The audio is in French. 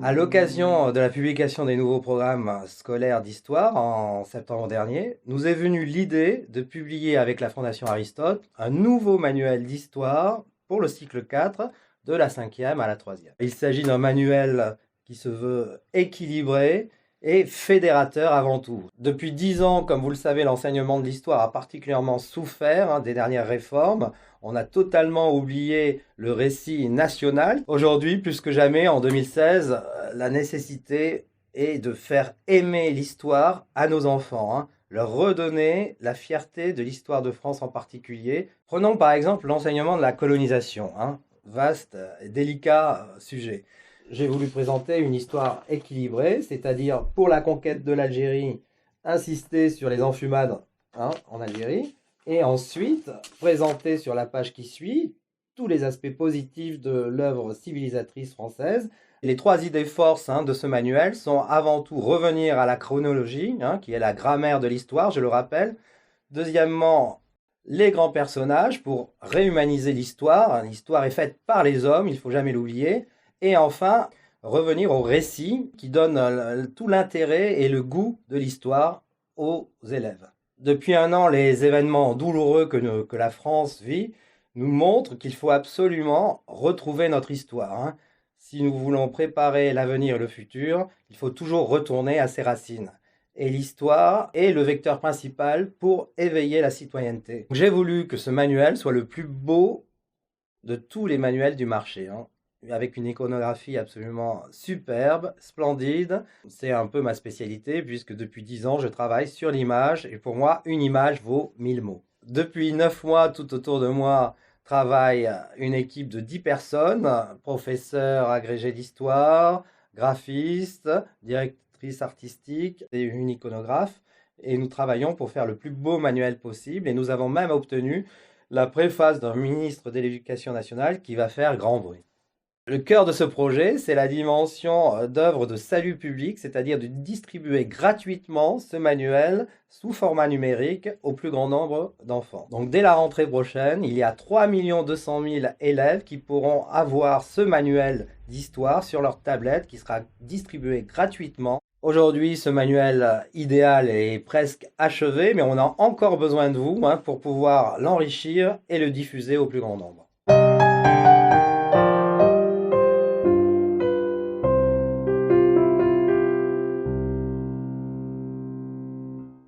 À l'occasion de la publication des nouveaux programmes scolaires d'histoire en septembre dernier, nous est venue l'idée de publier avec la Fondation Aristote un nouveau manuel d'histoire pour le cycle 4 de la 5e à la 3e. Il s'agit d'un manuel qui se veut équilibré et fédérateur avant tout. Depuis 10 ans, comme vous le savez, l'enseignement de l'histoire a particulièrement souffert des dernières réformes. On a totalement oublié le récit national. Aujourd'hui, plus que jamais, en 2016, la nécessité est de faire aimer l'histoire à nos enfants, leur redonner la fierté de l'histoire de France en particulier. Prenons par exemple l'enseignement de la colonisation, vaste et délicat sujet. J'ai voulu présenter une histoire équilibrée, c'est-à-dire pour la conquête de l'Algérie, insister sur les enfumades en Algérie, et ensuite présenter sur la page qui suit tous les aspects positifs de l'œuvre civilisatrice française. Les 3 idées forces de ce manuel sont avant tout revenir à la chronologie, qui est la grammaire de l'histoire, je le rappelle. Deuxièmement, les grands personnages pour réhumaniser l'histoire. L'histoire est faite par les hommes, il ne faut jamais l'oublier. Et enfin, revenir au récit qui donne tout l'intérêt et le goût de l'histoire aux élèves. Depuis un an, les événements douloureux que la France vit nous montrent qu'il faut absolument retrouver notre histoire. Si nous voulons préparer l'avenir et le futur, il faut toujours retourner à ses racines. Et l'histoire est le vecteur principal pour éveiller la citoyenneté. J'ai voulu que ce manuel soit le plus beau de tous les manuels du marché, avec une iconographie absolument superbe, splendide. C'est un peu ma spécialité puisque depuis 10 ans, je travaille sur l'image et pour moi, une image vaut 1000 mots. Depuis 9 mois, tout autour de moi, travaille une équipe de 10 personnes, professeurs agrégés d'histoire, graphistes, directrice artistique et une iconographe. Et nous travaillons pour faire le plus beau manuel possible et nous avons même obtenu la préface d'un ministre de l'Éducation nationale qui va faire grand bruit. Le cœur de ce projet, c'est la dimension d'œuvre de salut public, c'est-à-dire de distribuer gratuitement ce manuel sous format numérique au plus grand nombre d'enfants. Donc dès la rentrée prochaine, il y a 3 200 000 élèves qui pourront avoir ce manuel d'histoire sur leur tablette qui sera distribué gratuitement. Aujourd'hui, ce manuel idéal est presque achevé, mais on a encore besoin de vous pour pouvoir l'enrichir et le diffuser au plus grand nombre.